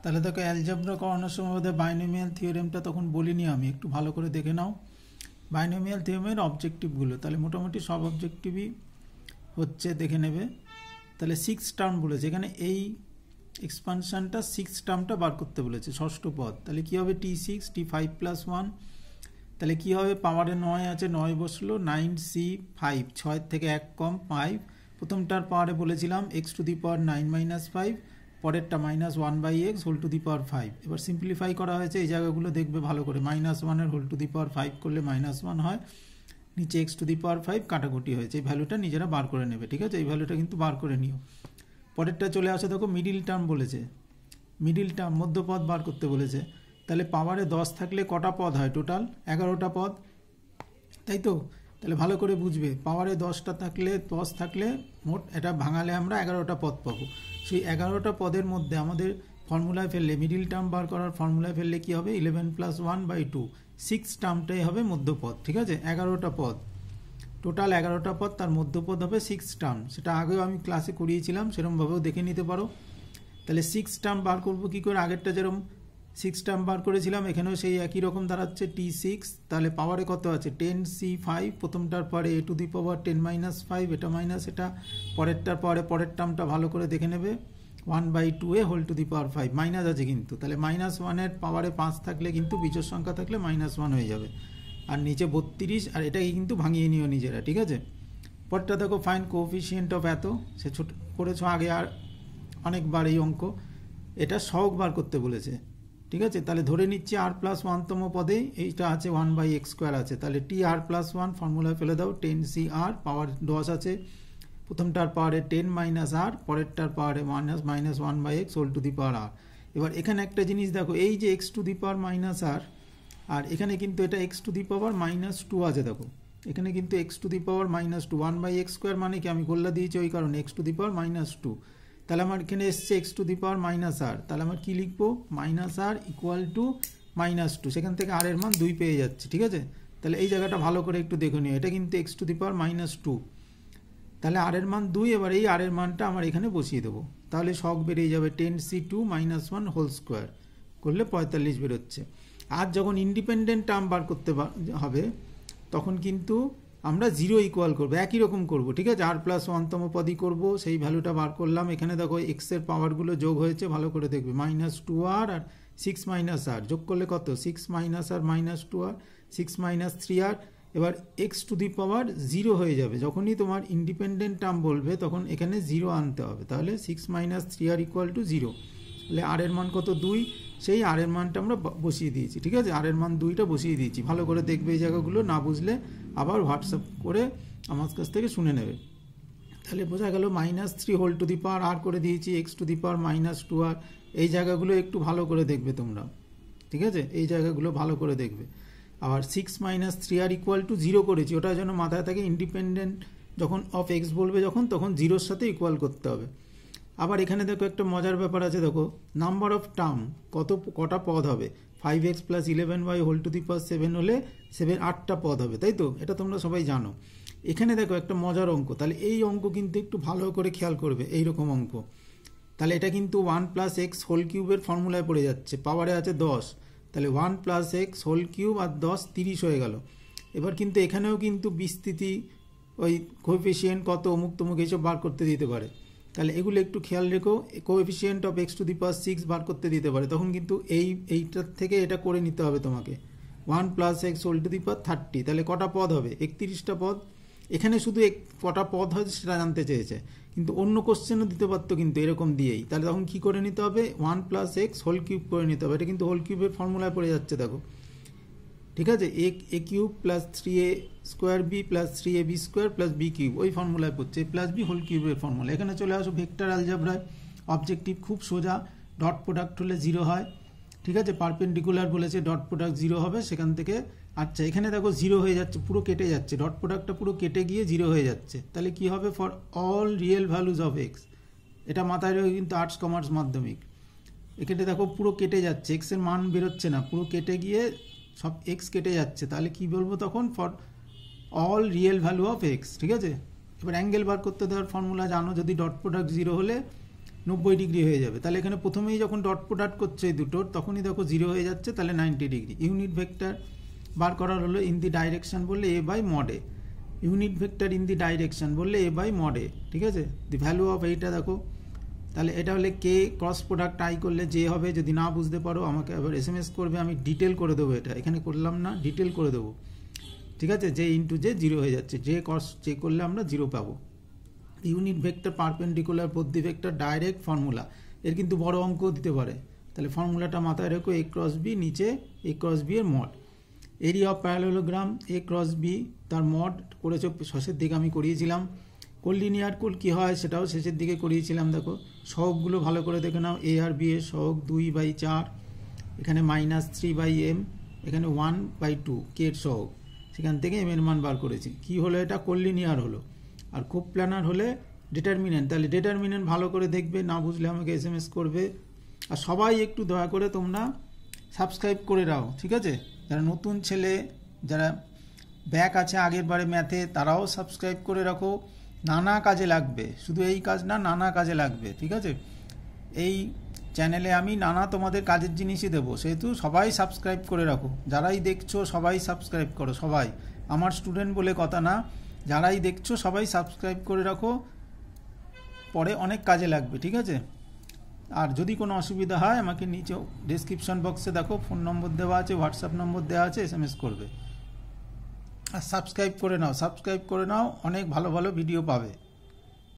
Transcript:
তাহলে দেখো অ্যালজেব্রা করানোর সময় ওদের বাইনোমিয়াল থিওরেমটা তখন বলিনি আমি, একটু ভালো করে দেখে নাও বাইনোমিয়াল থিওরেমের অবজেক্টিভগুলো। তাহলে মোটামুটি সব অবজেক্টিভই হচ্ছে, দেখে নেবে। তাহলে 6 টার্ম বলেছে এখানে, এই এক্সপানশনটা 6 টার্মটা বার করতে বলেছে, ষষ্ঠ পদ। তাহলে কি হবে T6 T5 + 1, তাহলে কি হবে পাওয়ারে 9 আছে, 9 বসলো, 9C5, 6 থেকে 1 কম 5। প্রথমটার পাওয়ারে বলেছিলাম x⁻9 - 5, পরেরটা -1/x ⁵ এবার সিম্পলিফাই করা হয়েছে, এই জায়গাগুলো দেখবে ভালো করে। -1 ⁵ করলে -1 হয়, নিচে x⁵ কাটাকুটি হয়েছে, এই ভ্যালুটা নিজেরা বার করে নেবে, ঠিক আছে? এই ভ্যালুটা কিন্তু বার করে নিও। পরেরটা চলে আসে, দেখো মিডিল টার্ম বলেছে, মিডিল টার্ম মধ্যপদ বার করতে বলেছে। তাহলে পাওয়ারে 10 থাকলে কটা পদ হয়? টোটাল 11টা পদ, তাই তো? তাহলে ভালো করে বুঝবে, পাওয়ারে 10 থাকলে মোট এটা ভাঙালে আমরা 11টা পদ পাবো। সেই 11টা পদের মধ্যে আমাদের ফর্মুলায় ফেললে, মিডিল টার্ম বার করার ফর্মুলায় ফেললে কি হবে? 11 + 1/2, 6 টার্মটাই হবে মধ্যপদ, ঠিক আছে? 11টা পদ, টোটাল 11টা পদ, তার মধ্যপদ হবে 6 টার্ম। সেটা আগেও আমি ক্লাসে করিয়েছিলাম, সেরকমভাবেও দেখে নিতে পারো। তাহলে 6 টার্ম বার করবো কী করে? আগেরটা যেরকম 6 টার্ম বার করেছিলাম, এখানেও সেই একই রকম দাঁড়াচ্ছে T6। তাহলে পাওয়ারে কত আছে? 10C5, প্রথমটার পরে a⁻10 - 5, এটা মাইনাস এটা, পরেরটার পরে পরের টার্মটা ভালো করে দেখে নেবে, 1/2a ⁵ মাইনাস আছে কিন্তু। তাহলে -1-এর পাওয়ারে 5 থাকলে কিন্তু বিজোড় সংখ্যা থাকলে -1 হয়ে যাবে, আর নিচে 32, আর এটাকে কিন্তু ভাঙিয়ে নিও নিজেরা, ঠিক আছে? পরটা দেখো, ফাইন কোএফিসিয়েন্ট অফ এত, সে ছোট করেছো আগে আর অনেকবার এই অঙ্ক, এটা সহগ বার করতে বলেছে, ঠিক আছে? তাহলে ধরে নিচ্ছি r+1তম পদে এইটা আছে 1/x² আছে, তাহলে tr+1 ফর্মুলায় ফেলে দাও, 10CR, পাওয়ার 10 আছে, প্রথমটার পাওয়ারে 10 - r, পরেরটার পাওয়ারে -1/x ⁵r। এবার এখানে একটা জিনিস দেখো, এই যে x⁻⁻r, আর এখানে কিন্তু এটা x⁻⁻2 আছে, দেখো এখানে কিন্তু x⁻⁻2, 1/x² মানে কি আমি গোল্লা দিয়েছি ওই কারণে x⁻⁻2। তাহলে আমার এখানে এসছে x⁻⁻r, তাহলে আমার কি লিখবো? -r = -2, সেখান থেকে r এর মান 2 পেয়ে যাচ্ছে, ঠিক আছে? তাহলে এই জায়গাটা ভালো করে একটু দেখে নিও, এটা কিন্তু x⁻⁻2, তাহলে r এর মান 2, এবার এই r এর মানটা আমার এখানে বসিয়ে দেবো, তাহলে সহগ বেরিয়ে যাবে 10C2 - 1² করলে 45 বেরোচ্ছে। আর যখন ইন্ডিপেন্ডেন্ট টার্ম বার করতে হবে তখন কিন্তু আমরা 0 ইকুয়াল করবো, একই রকম করবো, ঠিক আছে? r+1তম পদই করবো, সেই ভ্যালুটা বার করলাম। এখানে দেখো এক্সের পাওয়ারগুলো যোগ হয়েছে, ভালো করে দেখবে, -2r আর 6 - r যোগ করলে কত? 6 - r -2r, 6 - 3r। এবার x⁻0 হয়ে যাবে, যখনই তোমার ইন্ডিপেন্ডেন্ট টার্ম বলবে তখন এখানে 0 আনতে হবে, তাহলে 6 - 3r = 0। তাহলে r এর মান কত? 2, সেই r এর মানটা আমরা বসিয়ে দিয়েছি, ঠিক আছে? r এর মান 2টা বসিয়ে দিয়েছি, ভালো করে দেখবে এই জায়গাগুলো, না বুঝলে আবার হোয়াটসঅ্যাপ করে আমার কাছ থেকে শুনে নেবে। তাহলে বোঝা গেল, -3 r করে দিয়েছি, x⁻⁻2r, এই জায়গাগুলো একটু ভালো করে দেখবে তোমরা, ঠিক আছে? এই জায়গাগুলো ভালো করে দেখবে। আবার 6 - 3r = 0 করেছি, ওটা যেন মাথায় থাকে, ইন্ডিপেন্ডেন্ট যখন অফ x বলবে তখন 0-র সাথে ইকুয়াল করতে হবে। আবার এখানে দেখো একটা মজার ব্যাপার আছে, দেখো নাম্বার অফ টার্ম, কটা পদ হবে? 5x + 11y ⁵7 হলে 8টা পদ হবে, তাই তো? এটা তোমরা সবাই জানো। এখানে দেখো একটা মজার অঙ্ক, তাহলে এই অঙ্ক কিন্তু একটু ভালো করে খেয়াল করবে, এইরকম অঙ্ক। তাহলে এটা কিন্তু 1 + x³ এর ফর্মুলায় পড়ে যাচ্ছে, পাওয়ারে আছে 10, তাহলে 1 + x³ আর 10 30 হয়ে গেল। এবার কিন্তু এখানেও কিন্তু বিস্তৃতি, ওই কোএফিসিয়েন্ট কত, অমুক তমুক এইসব বার করতে দিতে পারে, তাহলে এগুলো একটু খেয়াল রেখো। কোএফিসিয়েন্ট অফ x⁻6 বার করতে দিতে পারে, তখন কিন্তু এইটার থেকে এটা করে নিতে হবে তোমাকে, 1 + x ⁻30, তাহলে কটা পদ হবে? 31টা পদ। এখানে শুধু কটা পদ হয় সেটা জানতে চেয়েছে, কিন্তু অন্য কোশ্চেনও দিতে পারতো কিন্তু এরকম দিয়েই, তাহলে তখন কি করে নিতে হবে? 1 + x হোল³ করে নিতে হবে, এটা কিন্তু হোল³ ফর্মুলায় পড়ে যাচ্ছে, দেখো, ঠিক আছে? a³ + 3a² b + 3ab² + b³ ওই ফর্মুলায় পড়ছে, a+b হোল³ ফর্মুলা। এখানে চলে আসো ভেক্টর অ্যালজেব্রায়, অবজেক্টিভ খুব সোজা, ডট প্রোডাক্ট হলে 0 হয়, ঠিক আছে? পারপেন্ডিকুলার বলেছে, ডট প্রোডাক্ট 0 হবে সেখান থেকে। আচ্ছা, এখানে দেখো 0 হয়ে যাচ্ছে, পুরো কেটে যাচ্ছে, ডট প্রোডাক্টটা পুরো কেটে গিয়ে 0 হয়ে যাচ্ছে, তাহলে কি হবে? For all real values of x, এটা মাথায় রেখে কিন্তু আর্টস কমার্স মাধ্যমিক। এখানে দেখো পুরো কেটে যাচ্ছে, x এর মান বেরোচ্ছে না, পুরো কেটে গিয়ে সব x কেটে যাচ্ছে, তাহলে কি বলবো তখন? For all real value of x, ঠিক আছে? এবার অ্যাঙ্গেল বার করতে দেওয়ার ফর্মুলা জানো, যদি ডট প্রোডাক্ট 0 হলে 90 ডিগ্রি হয়ে যাবে। তাহলে এখানে প্রথমেই যখন ডট প্রোডাক্ট করছে এই দুটোর তখনই দেখো 0 হয়ে যাচ্ছে, তাহলে 90 ডিগ্রি। ইউনিট ভেক্টর বার করার হলো ইন দি ডাইরেকশন বললে A by mod A, unit vector in the direction বললে এ বাই মড এ, ঠিক আছে। দি ভ্যালু অফ এইটা দেখো, তাহলে এটা হলে কে ক্রস প্রোডাক্ট আই করলে যে হবে। যদি না বুঝতে পারো আমাকে আবার SMS করবে, আমি ডিটেল করে দেবো। এটা এখানে করলাম না, ডিটেল করে দেবো, ঠিক আছে। যে ইন্টু যে 0 হয়ে যাচ্ছে, যে ক্রস যে করলে আমরা 0 পাবো। ইউনিট ভেক্টর পারপেন্ডিকুলার বোথ দি ভেক্টর ডাইরেক্ট ফর্মুলা, এর কিন্তু বড় অঙ্কও দিতে পারে। তাহলে ফর্মুলাটা মাথায় রেখো, এ ক্রস বি, নিচে এ ক্রস বি এর mod. Area of parallelogram A cross B, তার মড করেছো শেষের দিকে আমি করিয়েছিলাম। কোলিনিয়ার কুল কী হয় সেটাও শেষের দিকে করিয়েছিলাম। দেখো সহগগুলো ভালো করে দেখে নাও। এ আর বি এর সহগ 2/4, এখানে -3/m, এখানে 1/2 কে এর সহগ, সেখান থেকে m এর মান বার করেছি। কি হলো এটা? কোলিনিয়ার হলো। আর কোপ প্ল্যানার হলে ডিটারমিনেন্ট। তাহলে ডিটারমিনেন্ট ভালো করে দেখবে, না বুঝলে আমাকে SMS করবে। আর সবাই একটু দয়া করে তোমরা সাবস্ক্রাইব করে দাও, ঠিক আছে। যারা নতুন ছেলে, যারা ব্যাক আছে আগের বারে ম্যাথে, তারাও সাবস্ক্রাইব করে রাখো। নানা কাজে লাগবে, শুধু এই কাজ না, নানা কাজে লাগবে, ঠিক আছে। এই চ্যানেলে আমি নানা তোমাদের কাজের জিনিসই দেবো, সেহেতু সবাই সাবস্ক্রাইব করে রাখো। যারাই দেখছো সবাই সাবস্ক্রাইব করো, সবাই, আমার স্টুডেন্ট বলে কথা না, যারাই দেখছো সবাই সাবস্ক্রাইব করে রাখো, পরে অনেক কাজে লাগবে, ঠিক আছে। আর যদি কোনো অসুবিধা হয় আমাকে নিচে ডেসক্রিপশন বক্সে দেখো ফোন নম্বর দেওয়া আছে, হোয়াটসঅ্যাপ নম্বর দেওয়া আছে, SMS করবে। আর সাবস্ক্রাইব করে নাও, সাবস্ক্রাইব করে নাও, অনেক ভালো ভালো ভিডিও পাবে।